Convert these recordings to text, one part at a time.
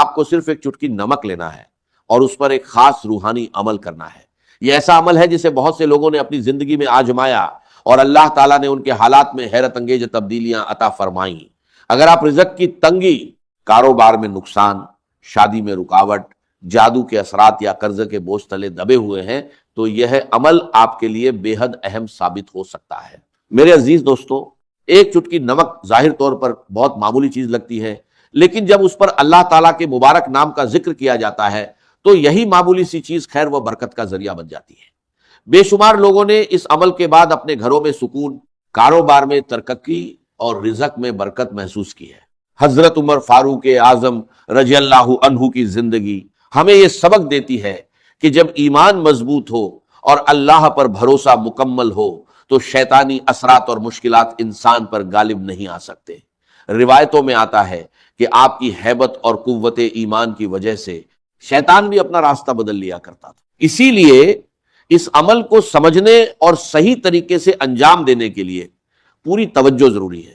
آپ کو صرف ایک چٹکی نمک لینا ہے اور اس پر ایک خاص روحانی عمل کرنا ہے۔ یہ ایسا عمل ہے جسے بہت سے لوگوں نے اپنی زندگی میں آزمایا اور اللہ تعالیٰ نے ان کے حالات میں حیرت انگیز تبدیلیاں عطا فرمائیں۔ اگر آپ رزق کی تنگی، کاروبار میں نقصان، شادی میں رکاوٹ، جادو کے اثرات یا قرض کے بوجھ تلے دبے ہوئے ہیں تو یہ عمل آپ کے لیے بے حد اہم ثابت ہو سکتا ہے۔ میرے عزیز دوستو، ایک چٹکی نمک ظاہر طور پر بہت معمولی چیز لگتی ہے، لیکن جب اس پر اللہ تعالیٰ کے مبارک نام کا ذکر کیا جاتا ہے تو یہی معمولی سی چیز خیر و برکت کا ذریعہ بن جاتی ہے۔ بے شمار لوگوں نے اس عمل کے بعد اپنے گھروں میں سکون، کاروبار میں ترقی اور رزق میں برکت محسوس کی ہے۔ حضرت عمر فاروق اعظم رضی اللہ عنہ کی زندگی ہمیں یہ سبق دیتی ہے کہ جب ایمان مضبوط ہو اور اللہ پر بھروسہ مکمل ہو تو شیطانی اثرات اور مشکلات انسان پر غالب نہیں آ سکتے۔ روایتوں میں آتا ہے کہ آپ کی ہیبت اور قوت ایمان کی وجہ سے شیطان بھی اپنا راستہ بدل لیا کرتا تھا۔ اسی لیے اس عمل کو سمجھنے اور صحیح طریقے سے انجام دینے کے لیے پوری توجہ ضروری ہے۔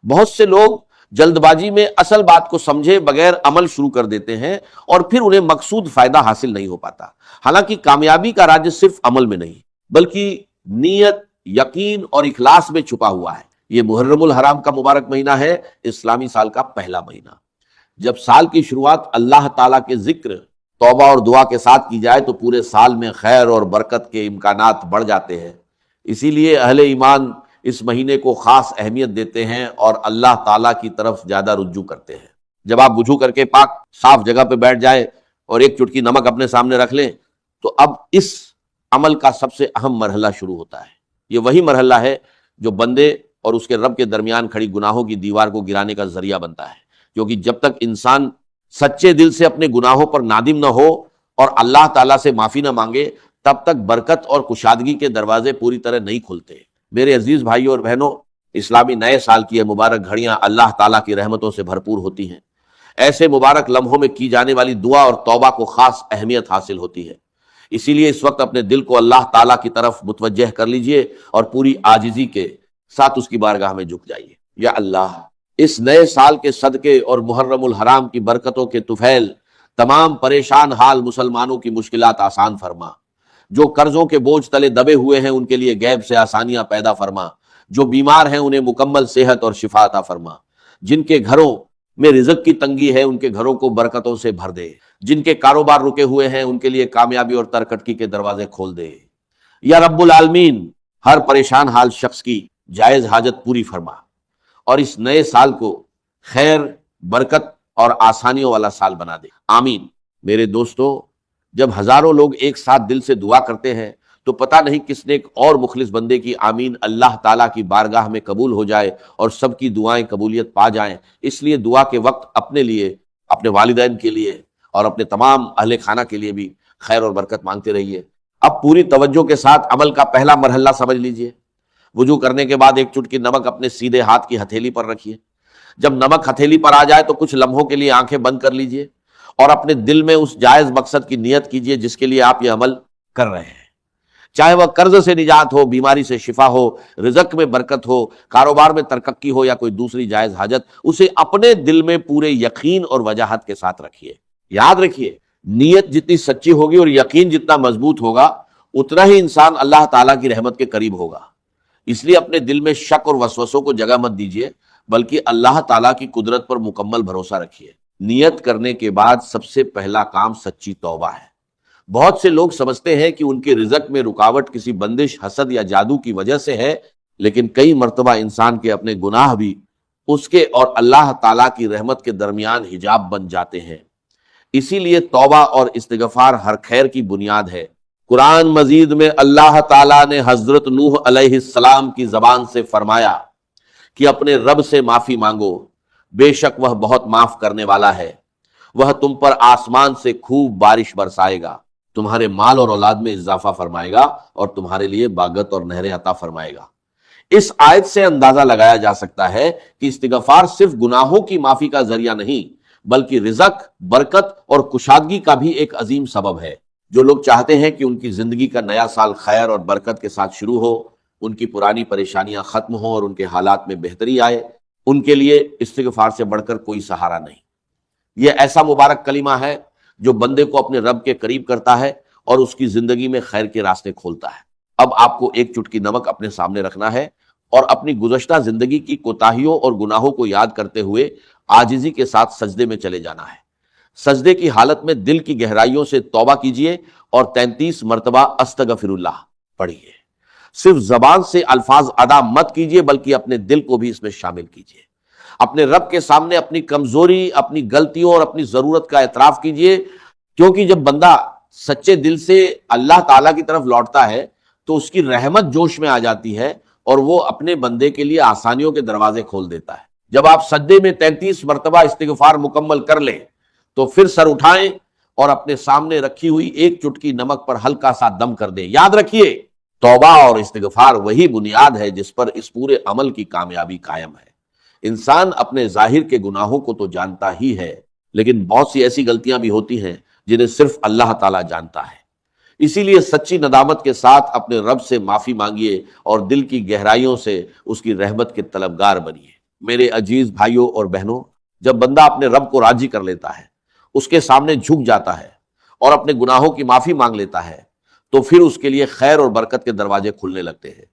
بہت سے لوگ جلد بازی میں اصل بات کو سمجھے بغیر عمل شروع کر دیتے ہیں اور پھر انہیں مقصود فائدہ حاصل نہیں ہو پاتا۔ حالانکہ کامیابی کا راز صرف عمل میں نہیں بلکہ نیت، یقین اور اخلاص میں چھپا ہوا ہے۔ یہ محرم الحرام کا مبارک مہینہ ہے، اسلامی سال کا پہلا مہینہ۔ جب سال کی شروعات اللہ تعالیٰ کے ذکر، توبہ اور دعا کے ساتھ کی جائے تو پورے سال میں خیر اور برکت کے امکانات بڑھ جاتے ہیں۔ اسی لیے اہل ایمان اس مہینے کو خاص اہمیت دیتے ہیں اور اللہ تعالیٰ کی طرف زیادہ رجوع کرتے ہیں۔ جب آپ وضو کر کے پاک صاف جگہ پہ بیٹھ جائیں اور ایک چٹکی نمک اپنے سامنے رکھ لیں تو اب اس عمل کا سب سے اہم مرحلہ شروع ہوتا ہے۔ یہ وہی مرحلہ ہے جو بندے اور اس کے رب کے درمیان کھڑی گناہوں کی دیوار کو گرانے کا ذریعہ بنتا ہے، کیونکہ جب تک انسان سچے دل سے اپنے گناہوں پر نادم نہ ہو اور اللہ تعالیٰ سے معافی نہ مانگے تب تک برکت اور کشادگی کے دروازے پوری طرح نہیں کھلتے۔ میرے عزیز بھائیوں اور بہنوں، اسلامی نئے سال کی یہ مبارک گھڑیاں اللہ تعالیٰ کی رحمتوں سے بھرپور ہوتی ہیں۔ ایسے مبارک لمحوں میں کی جانے والی دعا اور توبہ کو خاص اہمیت حاصل ہوتی ہے۔ اسی لیے اس وقت اپنے دل کو اللہ تعالیٰ کی طرف متوجہ کر لیجئے اور پوری عاجزی کے ساتھ اس کی بارگاہ میں جھک جائیے۔ یا اللہ، اس نئے سال کے صدقے اور محرم الحرام کی برکتوں کے طفیل تمام پریشان حال مسلمانوں کی مشکلات آسان فرما۔ جو قرضوں کے بوجھ تلے دبے ہوئے ہیں ان کے لیے غیب سے آسانیاں پیدا فرما۔ جو بیمار ہیں انہیں مکمل صحت اور شفا عطا فرما۔ جن کے گھروں میں رزق کی تنگی ہے ان کے گھروں کو برکتوں سے بھر دے۔ جن کے کاروبار رکے ہوئے ہیں ان کے لیے کامیابی اور ترقی کے دروازے کھول دے۔ یا رب العالمین، ہر پریشان حال شخص کی جائز حاجت پوری فرما اور اس نئے سال کو خیر، برکت اور آسانیوں والا سال بنا دے۔ آمین۔ میرے دوستو، جب ہزاروں لوگ ایک ساتھ دل سے دعا کرتے ہیں تو پتہ نہیں کس نے ایک اور مخلص بندے کی آمین اللہ تعالیٰ کی بارگاہ میں قبول ہو جائے اور سب کی دعائیں قبولیت پا جائیں۔ اس لیے دعا کے وقت اپنے لیے، اپنے والدین کے لیے اور اپنے تمام اہل خانہ کے لیے بھی خیر اور برکت مانگتے رہیے۔ اب پوری توجہ کے ساتھ عمل کا پہلا مرحلہ سمجھ لیجئے۔ وضو کرنے کے بعد ایک چٹکی نمک اپنے سیدھے ہاتھ کی ہتھیلی پر رکھیے۔ جب نمک ہتھیلی پر آ جائے تو کچھ لمحوں کے لیے آنکھیں بند کر لیجئے اور اپنے دل میں اس جائز مقصد کی نیت کیجئے جس کے لیے آپ یہ عمل کر رہے ہیں۔ چاہے وہ قرض سے نجات ہو، بیماری سے شفا ہو، رزق میں برکت ہو، کاروبار میں ترقی ہو یا کوئی دوسری جائز حاجت، اسے اپنے دل میں پورے یقین اور وجاہت کے ساتھ رکھیے۔ یاد رکھیے، نیت جتنی سچی ہوگی اور یقین جتنا مضبوط ہوگا اتنا ہی انسان اللہ تعالیٰ کی رحمت کے قریب ہوگا۔ اس لیے اپنے دل میں شک اور وسوسوں کو جگہ مت دیجیے بلکہ اللہ تعالیٰ کی قدرت پر مکمل بھروسہ رکھیے۔ نیت کرنے کے بعد سب سے پہلا کام سچی توبہ ہے۔ بہت سے لوگ سمجھتے ہیں کہ ان کے رزق میں رکاوٹ کسی بندش، حسد یا جادو کی وجہ سے ہے، لیکن کئی مرتبہ انسان کے اپنے گناہ بھی اس کے اور اللہ تعالیٰ کی رحمت کے درمیان حجاب بن جاتے ہیں۔ اسی لیے توبہ اور استغفار ہر خیر کی بنیاد ہے۔ قرآن مجید میں اللہ تعالیٰ نے حضرت نوح علیہ السلام کی زبان سے فرمایا کہ اپنے رب سے معافی مانگو، بے شک وہ بہت معاف کرنے والا ہے۔ وہ تم پر آسمان سے خوب بارش برسائے گا، تمہارے مال اور اولاد میں اضافہ فرمائے گا اور تمہارے لیے باغت اور نہریں عطا فرمائے گا۔ اس آیت سے اندازہ لگایا جا سکتا ہے کہ استغفار صرف گناہوں کی معافی کا ذریعہ نہیں بلکہ رزق، برکت اور کشادگی کا بھی ایک عظیم سبب ہے۔ جو لوگ چاہتے ہیں کہ ان کی زندگی کا نیا سال خیر اور برکت کے ساتھ شروع ہو، ان کی پرانی پریشانیاں ختم ہوں اور ان کے حالات میں بہتری آئے، ان کے لیے استغفار سے بڑھ کر کوئی سہارا نہیں۔ یہ ایسا مبارک کلمہ ہے جو بندے کو اپنے رب کے قریب کرتا ہے اور اس کی زندگی میں خیر کے راستے کھولتا ہے۔ اب آپ کو ایک چٹکی نمک اپنے سامنے رکھنا ہے اور اپنی گزشتہ زندگی کی کوتاہیوں اور گناہوں کو یاد کرتے ہوئے عاجزی کے ساتھ سجدے میں چلے جانا ہے۔ سجدے کی حالت میں دل کی گہرائیوں سے توبہ کیجئے اور 33 مرتبہ استغفر اللہ پڑھیے۔ صرف زبان سے الفاظ ادا مت کیجئے بلکہ اپنے دل کو بھی اس میں شامل کیجئے۔ اپنے رب کے سامنے اپنی کمزوری، اپنی غلطیوں اور اپنی ضرورت کا اعتراف کیجئے، کیونکہ جب بندہ سچے دل سے اللہ تعالیٰ کی طرف لوٹتا ہے تو اس کی رحمت جوش میں آ جاتی ہے اور وہ اپنے بندے کے لیے آسانیوں کے دروازے کھول دیتا ہے۔ جب آپ سجدے میں 33 مرتبہ استغفار مکمل کر لیں تو پھر سر اٹھائیں اور اپنے سامنے رکھی ہوئی ایک چٹکی نمک پر ہلکا سا دم کر دیں۔ یاد رکھیے، توبہ اور استغفار وہی بنیاد ہے جس پر اس پورے عمل کی کامیابی قائم ہے۔ انسان اپنے ظاہر کے گناہوں کو تو جانتا ہی ہے، لیکن بہت سی ایسی غلطیاں بھی ہوتی ہیں جنہیں صرف اللہ تعالیٰ جانتا ہے۔ اسی لیے سچی ندامت کے ساتھ اپنے رب سے معافی مانگیے اور دل کی گہرائیوں سے اس کی رحمت کے طلبگار بنیے۔ میرے عزیز بھائیوں اور بہنوں، جب بندہ اپنے رب کو راضی کر لیتا ہے، اس کے سامنے جھک جاتا ہے اور اپنے گناہوں کی معافی مانگ لیتا ہے تو پھر اس کے لیے خیر اور برکت کے دروازے کھلنے لگتے ہیں۔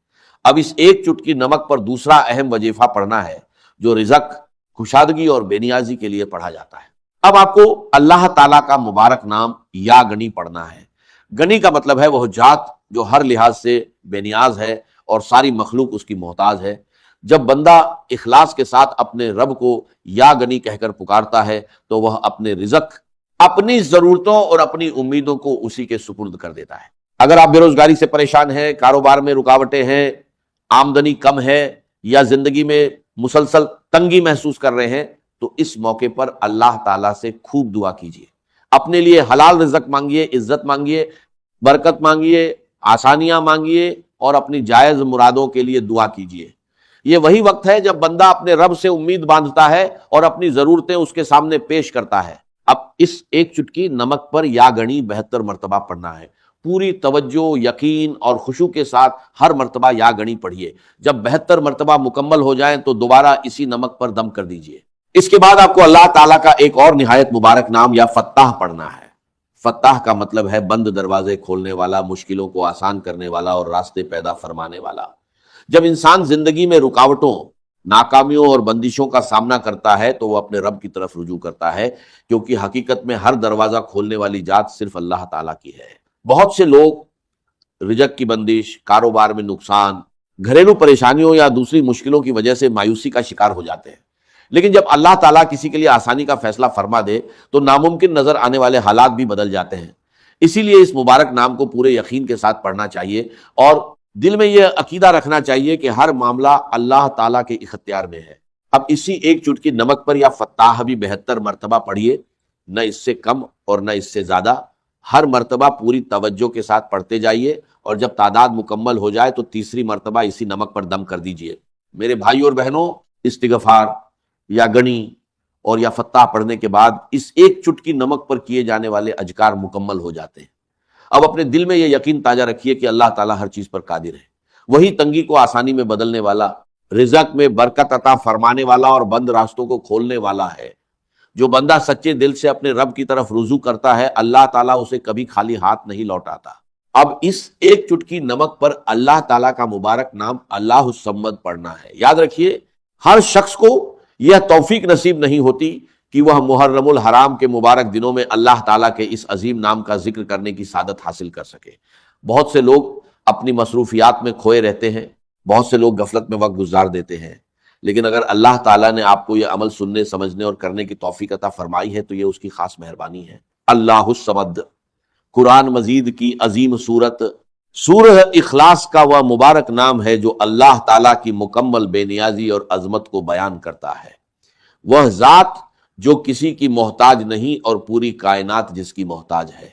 اب اس ایک چٹکی نمک پر دوسرا اہم وظیفہ پڑھنا ہے جو رزق، کشادگی اور بے نیازی کے لیے پڑھا جاتا ہے۔ اب آپ کو اللہ تعالیٰ کا مبارک نام یا گنی پڑھنا ہے۔ گنی کا مطلب ہے وہ ذات جو ہر لحاظ سے بے نیاز ہے اور ساری مخلوق اس کی محتاج ہے۔ جب بندہ اخلاص کے ساتھ اپنے رب کو یا گنی کہہ کر پکارتا ہے تو وہ اپنے رزق، اپنی ضرورتوں اور اپنی امیدوں کو اسی کے سپرد کر دیتا ہے۔ اگر آپ بے روزگاری سے پریشان ہیں، کاروبار میں رکاوٹیں ہیں، آمدنی کم ہے یا زندگی میں مسلسل تنگی محسوس کر رہے ہیں تو اس موقع پر اللہ تعالیٰ سے خوب دعا کیجیے۔ اپنے لیے حلال رزق مانگیے، عزت مانگیے، برکت مانگیے، آسانیاں مانگیے اور اپنی جائز مرادوں کے لیے دعا کیجیے۔ یہ وہی وقت ہے جب بندہ اپنے رب سے امید باندھتا ہے اور اپنی ضرورتیں اس کے سامنے پیش کرتا ہے۔ اب اس ایک چٹکی نمک پر یا گنی 72 مرتبہ پڑھنا ہے۔ پوری توجہ، یقین اور خشوع کے ساتھ ہر مرتبہ یا گنی پڑھیے۔ جب 72 مرتبہ مکمل ہو جائیں تو دوبارہ اسی نمک پر دم کر دیجیے۔ اس کے بعد آپ کو اللہ تعالیٰ کا ایک اور نہایت مبارک نام یا فتاح پڑھنا ہے۔ فتاح کا مطلب ہے بند دروازے کھولنے والا، مشکلوں کو آسان کرنے والا اور راستے پیدا فرمانے والا۔ جب انسان زندگی میں رکاوٹوں، ناکامیوں اور بندشوں کا سامنا کرتا ہے تو وہ اپنے رب کی طرف رجوع کرتا ہے، کیونکہ حقیقت میں ہر دروازہ کھولنے والی ذات صرف اللہ تعالیٰ کی ہے۔ بہت سے لوگ رزق کی بندش، کاروبار میں نقصان، گھریلو پریشانیوں یا دوسری مشکلوں کی وجہ سے مایوسی کا شکار ہو جاتے ہیں، لیکن جب اللہ تعالیٰ کسی کے لیے آسانی کا فیصلہ فرما دے تو ناممکن نظر آنے والے حالات بھی بدل جاتے ہیں۔ اسی لیے اس مبارک نام کو پورے یقین کے ساتھ پڑھنا چاہیے اور دل میں یہ عقیدہ رکھنا چاہیے کہ ہر معاملہ اللہ تعالیٰ کے اختیار میں ہے۔ اب اسی ایک چٹکی نمک پر یا فتاح بھی 72 مرتبہ پڑھیے، نہ اس سے کم اور نہ اس سے زیادہ۔ ہر مرتبہ پوری توجہ کے ساتھ پڑھتے جائیے اور جب تعداد مکمل ہو جائے تو تیسری مرتبہ اسی نمک پر دم کر دیجئے۔ میرے بھائیوں اور بہنوں، استغفار یا گنی اور یا فتاح پڑھنے کے بعد اس ایک چٹکی نمک پر کیے جانے والے اذکار مکمل ہو جاتے ہیں۔ اب اپنے دل میں یہ یقین تازہ رکھیے کہ اللہ تعالیٰ ہر چیز پر قادر ہے۔ وہی تنگی کو آسانی میں بدلنے والا، رزق میں برکت عطا فرمانے والا اور بند راستوں کو کھولنے والا ہے۔ جو بندہ سچے دل سے اپنے رب کی طرف رجوع کرتا ہے، اللہ تعالیٰ اسے کبھی خالی ہاتھ نہیں لوٹاتا۔ اب اس ایک چٹکی نمک پر اللہ تعالیٰ کا مبارک نام اللہ الصمد پڑھنا ہے۔ یاد رکھیے، ہر شخص کو یہ توفیق نصیب نہیں ہوتی کہ وہ محرم الحرام کے مبارک دنوں میں اللہ تعالیٰ کے اس عظیم نام کا ذکر کرنے کی سعادت حاصل کر سکے۔ بہت سے لوگ اپنی مصروفیات میں کھوئے رہتے ہیں، بہت سے لوگ غفلت میں وقت گزار دیتے ہیں، لیکن اگر اللہ تعالیٰ نے آپ کو یہ عمل سننے، سمجھنے اور کرنے کی توفیق عطا فرمائی ہے تو یہ اس کی خاص مہربانی ہے۔ اللہ الصمد، قرآن مجید کی عظیم سورت سورہ اخلاص کا وہ مبارک نام ہے جو اللہ تعالیٰ کی مکمل بے نیازی اور عظمت کو بیان کرتا ہے۔ وہ ذات جو کسی کی محتاج نہیں اور پوری کائنات جس کی محتاج ہے۔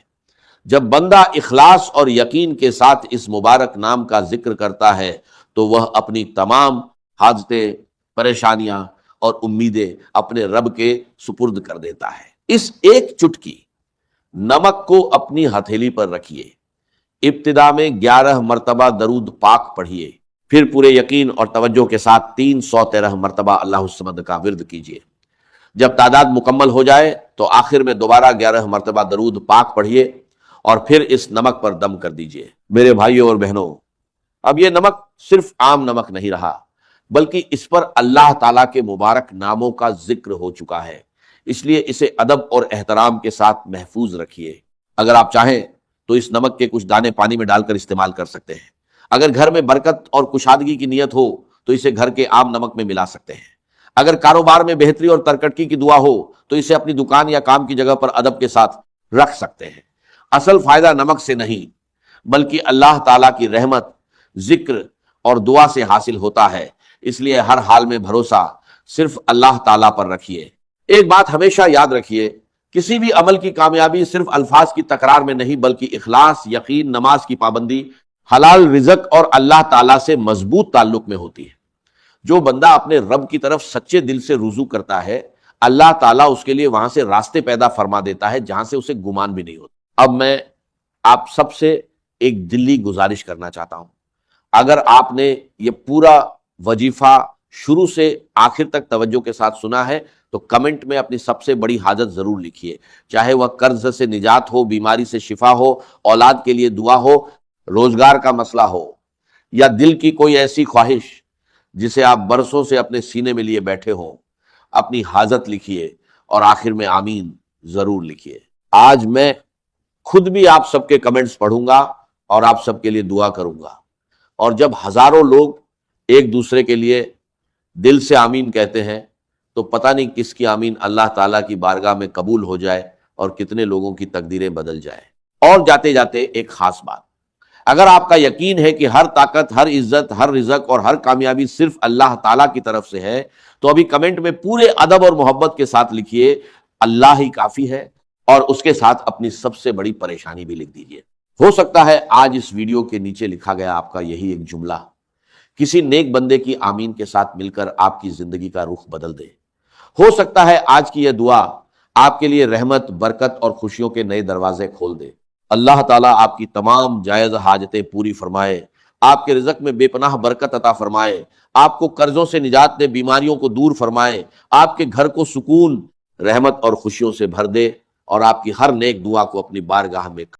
جب بندہ اخلاص اور یقین کے ساتھ اس مبارک نام کا ذکر کرتا ہے تو وہ اپنی تمام حاجتیں، پریشانیاں اور امیدیں اپنے رب کے سپرد کر دیتا ہے۔ اس ایک چٹکی نمک کو اپنی ہتھیلی پر رکھیے، ابتدا میں 11 مرتبہ درود پاک پڑھیے، پھر پورے یقین اور توجہ کے ساتھ 313 مرتبہ اللہ الصمد کا ورد کیجیے۔ جب تعداد مکمل ہو جائے تو آخر میں دوبارہ 11 مرتبہ درود پاک پڑھیے اور پھر اس نمک پر دم کر دیجئے۔ میرے بھائیوں اور بہنوں، اب یہ نمک صرف عام نمک نہیں رہا، بلکہ اس پر اللہ تعالیٰ کے مبارک ناموں کا ذکر ہو چکا ہے، اس لیے اسے ادب اور احترام کے ساتھ محفوظ رکھیے۔ اگر آپ چاہیں تو اس نمک کے کچھ دانے پانی میں ڈال کر استعمال کر سکتے ہیں۔ اگر گھر میں برکت اور کشادگی کی نیت ہو تو اسے گھر کے عام نمک میں ملا سکتے ہیں۔ اگر کاروبار میں بہتری اور ترقی کی دعا ہو تو اسے اپنی دکان یا کام کی جگہ پر ادب کے ساتھ رکھ سکتے ہیں۔ اصل فائدہ نمک سے نہیں بلکہ اللہ تعالیٰ کی رحمت، ذکر اور دعا سے حاصل ہوتا ہے، اس لیے ہر حال میں بھروسہ صرف اللہ تعالیٰ پر رکھیے۔ ایک بات ہمیشہ یاد رکھیے، کسی بھی عمل کی کامیابی صرف الفاظ کی تکرار میں نہیں بلکہ اخلاص، یقین، نماز کی پابندی، حلال رزق اور اللہ تعالیٰ سے مضبوط تعلق میں ہوتی ہے۔ جو بندہ اپنے رب کی طرف سچے دل سے رجوع کرتا ہے، اللہ تعالیٰ اس کے لیے وہاں سے راستے پیدا فرما دیتا ہے جہاں سے اسے گمان بھی نہیں ہوتا۔ اب میں آپ سب سے ایک دلی گزارش کرنا چاہتا ہوں، اگر آپ نے یہ پورا وظیفہ شروع سے آخر تک توجہ کے ساتھ سنا ہے تو کمنٹ میں اپنی سب سے بڑی حاجت ضرور لکھیے، چاہے وہ قرض سے نجات ہو، بیماری سے شفا ہو، اولاد کے لیے دعا ہو، روزگار کا مسئلہ ہو، یا دل کی کوئی ایسی خواہش جسے آپ برسوں سے اپنے سینے میں لیے بیٹھے ہوں۔ اپنی حاجت لکھیے اور آخر میں آمین ضرور لکھیے۔ آج میں خود بھی آپ سب کے کمنٹس پڑھوں گا اور آپ سب کے لیے دعا کروں گا، اور جب ہزاروں لوگ ایک دوسرے کے لیے دل سے آمین کہتے ہیں تو پتہ نہیں کس کی آمین اللہ تعالیٰ کی بارگاہ میں قبول ہو جائے اور کتنے لوگوں کی تقدیریں بدل جائے۔ اور جاتے جاتے ایک خاص بات، اگر آپ کا یقین ہے کہ ہر طاقت، ہر عزت، ہر رزق اور ہر کامیابی صرف اللہ تعالیٰ کی طرف سے ہے تو ابھی کمنٹ میں پورے ادب اور محبت کے ساتھ لکھیے اللہ ہی کافی ہے، اور اس کے ساتھ اپنی سب سے بڑی پریشانی بھی لکھ دیجئے۔ ہو سکتا ہے آج اس ویڈیو کے نیچے لکھا گیا آپ کا یہی ایک جملہ کسی نیک بندے کی آمین کے ساتھ مل کر آپ کی زندگی کا رخ بدل دے۔ ہو سکتا ہے آج کی یہ دعا آپ کے لیے رحمت، برکت اور خوشیوں کے نئے دروازے کھول دے۔ اللہ تعالیٰ آپ کی تمام جائز حاجتیں پوری فرمائے، آپ کے رزق میں بے پناہ برکت عطا فرمائے، آپ کو قرضوں سے نجات دے، بیماریوں کو دور فرمائے، آپ کے گھر کو سکون، رحمت اور خوشیوں سے بھر دے، اور آپ کی ہر نیک دعا کو اپنی بارگاہ میں